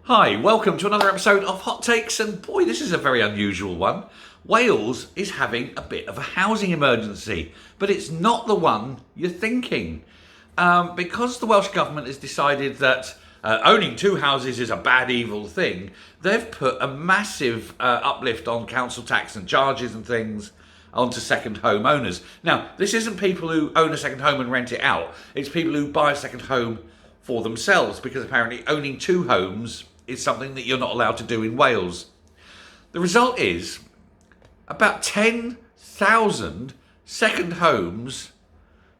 Hi, welcome to another episode of Hot Takes, and boy, this is a very unusual one. Wales is having a bit of a housing emergency, but it's not the one you're thinking. Because the Welsh Government has decided that owning two houses is a bad, evil thing, they've put a massive uplift on council tax and charges and things onto second home owners. Now, this isn't people who own a second home and rent it out, it's people who buy a second home for themselves, because apparently owning two homes is something that you're not allowed to do in Wales. The result is about 10,000 second homes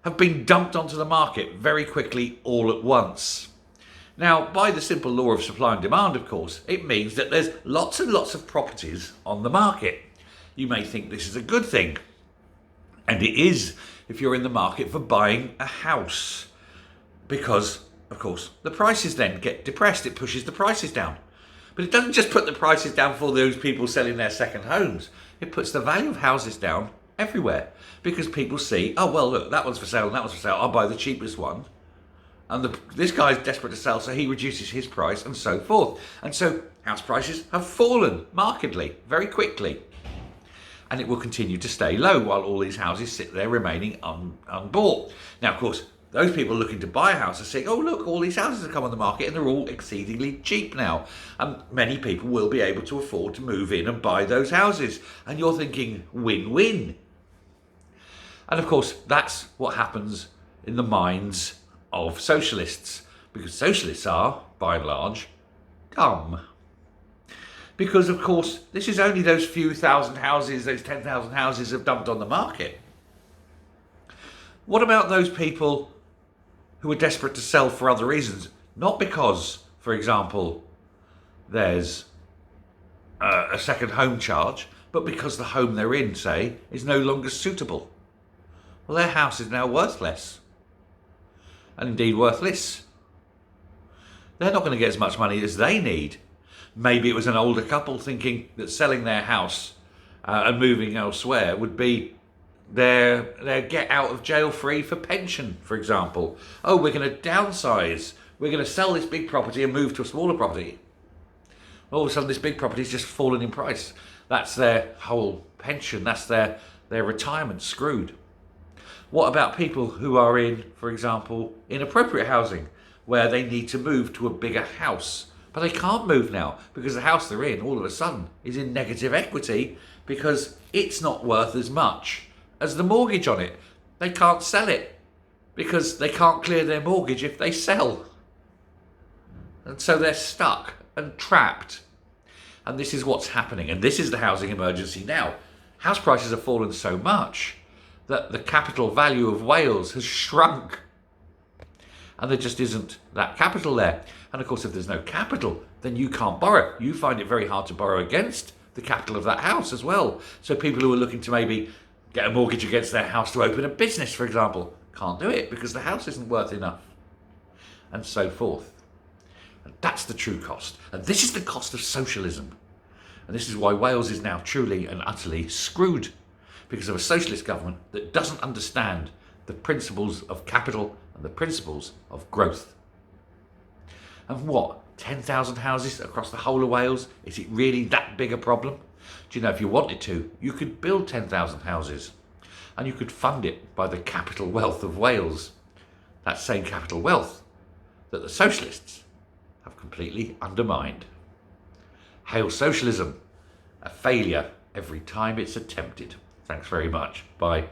have been dumped onto the market very quickly all at once. Now, by the simple law of supply and demand, of course, it means that there's lots and lots of properties on the market. You may think this is a good thing, and it is if you're in the market for buying a house, because of course, the prices then get depressed. It pushes the prices down. But it doesn't just put the prices down for those people selling their second homes. It puts the value of houses down everywhere, because people see, oh, well, look, that one's for sale and that one's for sale. I'll buy the cheapest one. And this guy's desperate to sell, so he reduces his price and so forth. And so house prices have fallen markedly, very quickly. And it will continue to stay low while all these houses sit there remaining unbought. Now, of course, those people looking to buy a house are saying, oh, look, all these houses have come on the market and they're all exceedingly cheap now. And many people will be able to afford to move in and buy those houses. And you're thinking, win-win. And of course, that's what happens in the minds of socialists, because socialists are, by and large, dumb. Because, of course, this is only those few thousand houses, those 10,000 houses have dumped on the market. What about those people who are desperate to sell for other reasons? Not because, for example, there's a second home charge, but because the home they're in, say, is no longer suitable. Well, their house is now worthless, and indeed worthless. They're not going to get as much money as they need. Maybe it was an older couple thinking that selling their house and moving elsewhere would be their get out of jail free for pension, for example. Oh, we're going to downsize. We're going to sell this big property and move to a smaller property. All of a sudden, this big property's just fallen in price. That's their whole pension. That's their retirement screwed. What about people who are in, for example, inappropriate housing, where they need to move to a bigger house, but they can't move now because the house they're in all of a sudden is in negative equity because it's not worth as much as the mortgage on it. They can't sell it because they can't clear their mortgage if they sell. And so they're stuck and trapped. And this is what's happening. And this is the housing emergency now. House prices have fallen so much that the capital value of Wales has shrunk. And there just isn't that capital there. And of course, if there's no capital, then you can't borrow. You find it very hard to borrow against the capital of that house as well. So people who are looking to maybe get a mortgage against their house to open a business, for example, can't do it because the house isn't worth enough, and so forth. And that's the true cost. And this is the cost of socialism. And this is why Wales is now truly and utterly screwed, because of a socialist government that doesn't understand the principles of capital and the principles of growth. And what, 10,000 houses across the whole of Wales? Is it really that big a problem? Do you know, if you wanted to, you could build 10,000 houses and you could fund it by the capital wealth of Wales. That same capital wealth that the socialists have completely undermined. Hail socialism, a failure every time it's attempted. Thanks very much. Bye.